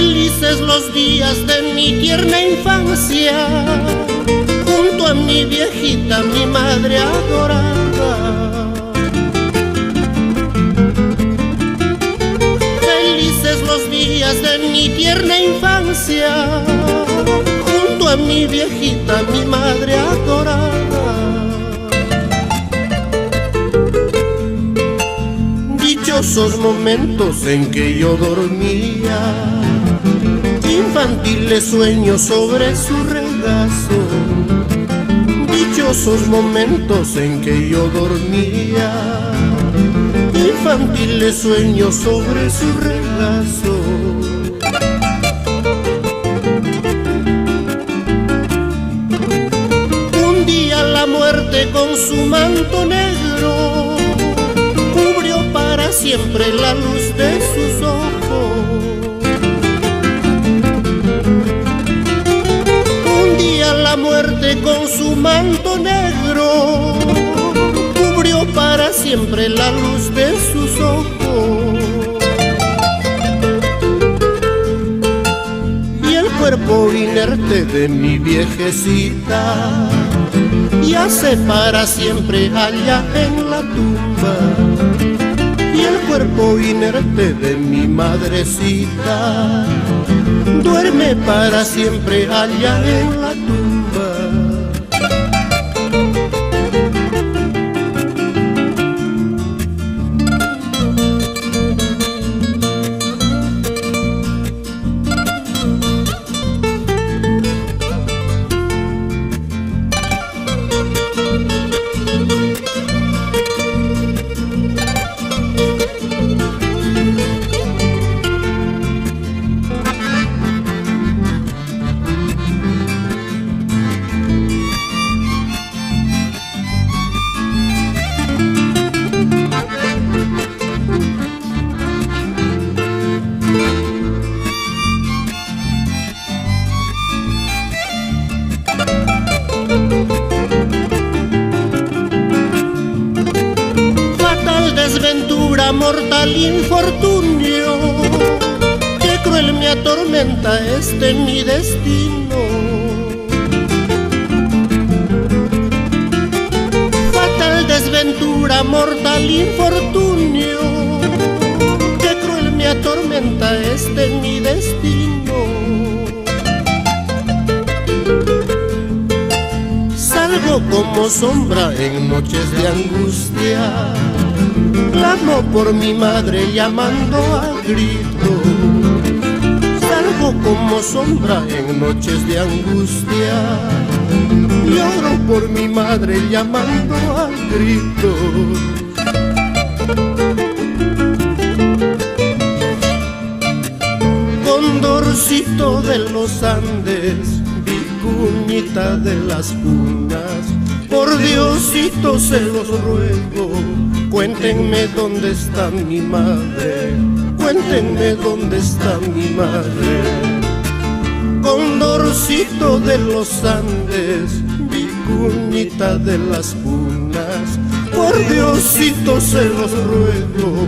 Felices los días de mi tierna infancia, junto a mi viejita, mi madre adorada. Felices los días de mi tierna infancia, junto a mi viejita, mi madre adorada. Dichosos momentos en que yo dormía, infantiles sueños sobre su regazo. Dichosos momentos en que yo dormía, infantiles sueños sobre su regazo. Un día la muerte con su manto negro cubrió para siempre la luz de sus ojos. La muerte con su manto negro cubrió para siempre la luz de sus ojos. Y el cuerpo inerte de mi viejecita yace para siempre allá en la tumba. Y el cuerpo inerte de mi madrecita duerme para siempre allá en la tumba. Desventura, mortal infortunio, que cruel me atormenta este mi destino. Fatal desventura, mortal infortunio, que cruel me atormenta este mi destino. Salgo como sombra en noches de angustia, clamo por mi madre llamando a grito. Salgo como sombra en noches de angustia, lloro por mi madre llamando a grito. Condorcito de los Andes, vicuñita de las punas, por Diosito se los ruego, cuéntenme dónde está mi madre, cuéntenme dónde está mi madre. Condorcito de los Andes, vicuñita de las punas, por Diosito se los ruego,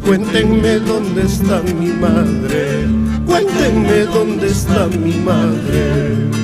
cuéntenme dónde está mi madre, cuéntenme dónde está mi madre.